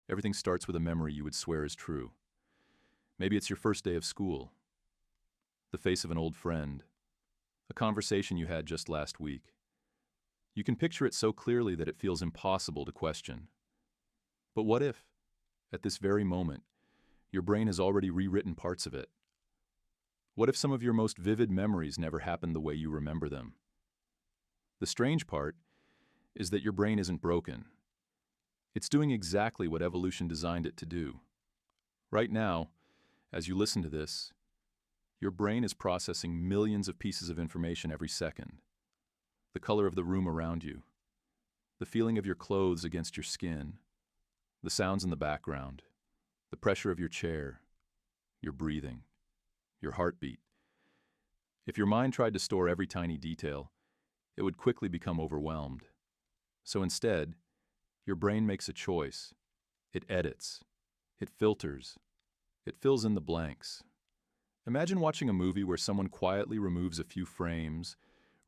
Everything starts with a memory you would swear is true. Maybe it's your first day of school, the face of an old friend, a conversation you had just last week. You can picture it so clearly that it feels impossible to question. But what if, at this very moment, your brain has already rewritten parts of it? What if some of your most vivid memories never happened the way you remember them? The strange part is that your brain isn't broken. It's doing exactly what evolution designed it to do. Right now, as you listen to this, your brain is processing millions of pieces of information every second. The color of the room around you, the feeling of your clothes against your skin, the sounds in the background, the pressure of your chair, your breathing, your heartbeat. If your mind tried to store every tiny detail, it would quickly become overwhelmed. So instead, your brain makes a choice. It edits. It filters. It fills in the blanks. Imagine watching a movie where someone quietly removes a few frames,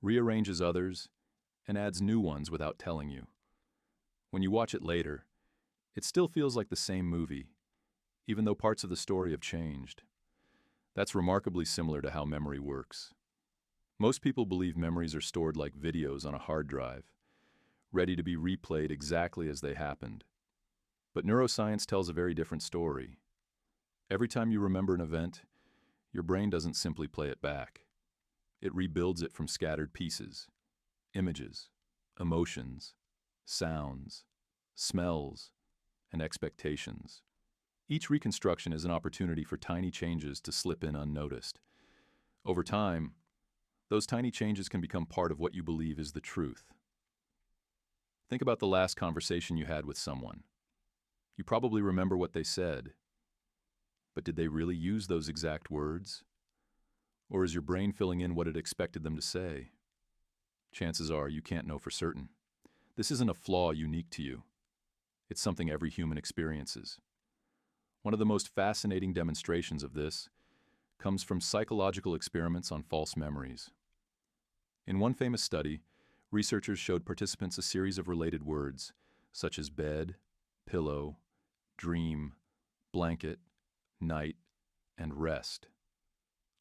rearranges others, and adds new ones without telling you. When you watch it later, it still feels like the same movie, even though parts of the story have changed. That's remarkably similar to how memory works. Most people believe memories are stored like videos on a hard drive, ready to be replayed exactly as they happened. But neuroscience tells a very different story. Every time you remember an event, your brain doesn't simply play it back. It rebuilds it from scattered pieces, images, emotions, sounds, smells, and expectations. Each reconstruction is an opportunity for tiny changes to slip in unnoticed. Over time, those tiny changes can become part of what you believe is the truth. Think about the last conversation you had with someone. You probably remember what they said, but did they really use those exact words? Or is your brain filling in what it expected them to say? Chances are you can't know for certain. This isn't a flaw unique to you. It's something every human experiences. One of the most fascinating demonstrations of this comes from psychological experiments on false memories. In one famous study, researchers showed participants a series of related words, such as bed, pillow, dream, blanket, night, and rest.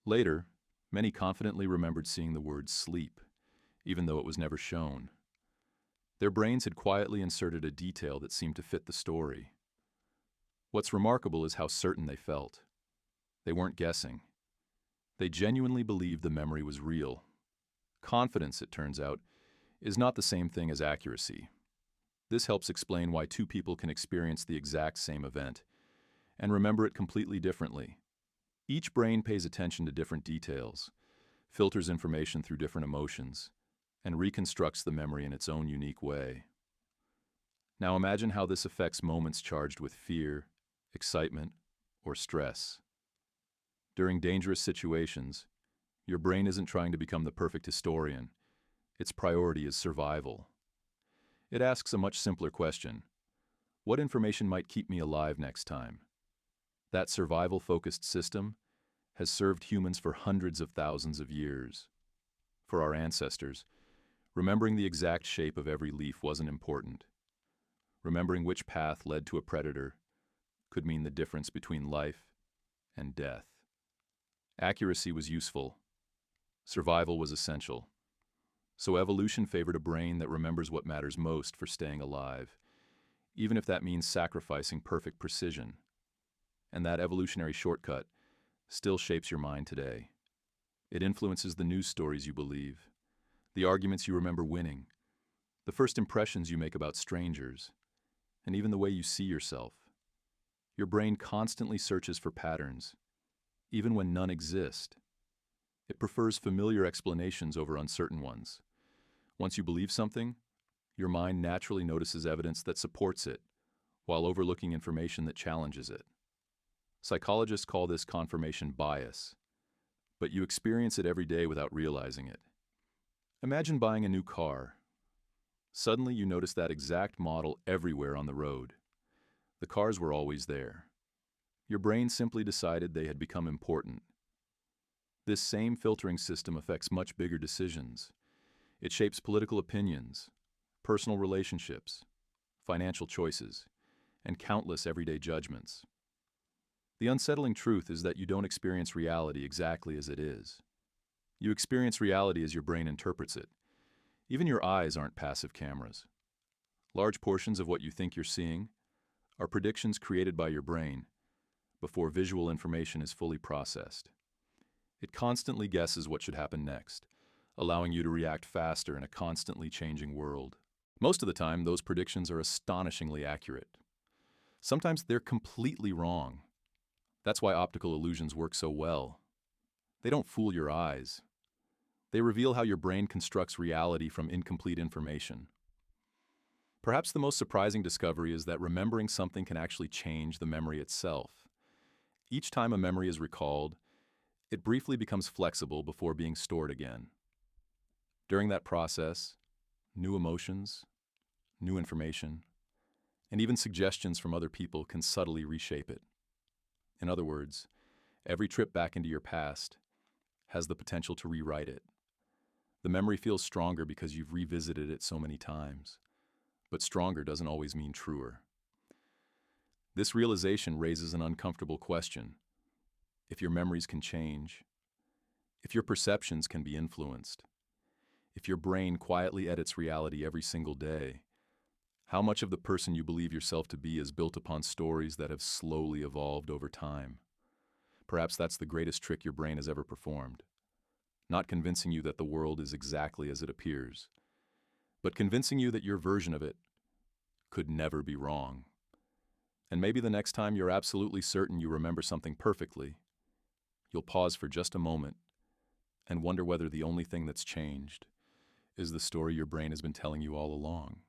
Later, many confidently remembered seeing the word sleep, even though it was never shown. Their brains had quietly inserted a detail that seemed to fit the story. What's remarkable is how certain they felt. They weren't guessing. They genuinely believed the memory was real. Confidence, it turns out, is not the same thing as accuracy. This helps explain why two people can experience the exact same event and remember it completely differently. Each brain pays attention to different details, filters information through different emotions, and reconstructs the memory in its own unique way. Now imagine how this affects moments charged with fear, excitement, or stress. During dangerous situations, your brain isn't trying to become the perfect historian. Its priority is survival. It asks a much simpler question: what information might keep me alive next time? That survival-focused system has served humans for hundreds of thousands of years. For our ancestors, remembering the exact shape of every leaf wasn't important. Remembering which path led to a predator could mean the difference between life and death. Accuracy was useful. Survival was essential. So evolution favored a brain that remembers what matters most for staying alive, even if that means sacrificing perfect precision. And that evolutionary shortcut still shapes your mind today. It influences the news stories you believe, the arguments you remember winning, the first impressions you make about strangers, and even the way you see yourself. Your brain constantly searches for patterns, even when none exist. It prefers familiar explanations over uncertain ones. Once you believe something, your mind naturally notices evidence that supports it, while overlooking information that challenges it. Psychologists call this confirmation bias, but you experience it every day without realizing it. Imagine buying a new car. Suddenly you notice that exact model everywhere on the road. The cars were always there. Your brain simply decided they had become important. This same filtering system affects much bigger decisions. It shapes political opinions, personal relationships, financial choices, and countless everyday judgments. The unsettling truth is that you don't experience reality exactly as it is. You experience reality as your brain interprets it. Even your eyes aren't passive cameras. Large portions of what you think you're seeing are predictions created by your brain before visual information is fully processed. It constantly guesses what should happen next, allowing you to react faster in a constantly changing world. Most of the time, those predictions are astonishingly accurate. Sometimes they're completely wrong. That's why optical illusions work so well. They don't fool your eyes. They reveal how your brain constructs reality from incomplete information. Perhaps the most surprising discovery is that remembering something can actually change the memory itself. Each time a memory is recalled, it briefly becomes flexible before being stored again. During that process, new emotions, new information, and even suggestions from other people can subtly reshape it. In other words, every trip back into your past has the potential to rewrite it. The memory feels stronger because you've revisited it so many times, but stronger doesn't always mean truer. This realization raises an uncomfortable question. If your memories can change, if your perceptions can be influenced, if your brain quietly edits reality every single day, how much of the person you believe yourself to be is built upon stories that have slowly evolved over time? Perhaps that's the greatest trick your brain has ever performed. Not convincing you that the world is exactly as it appears, but convincing you that your version of it could never be wrong. And maybe the next time you're absolutely certain you remember something perfectly, you'll pause for just a moment and wonder whether the only thing that's changed is the story your brain has been telling you all along.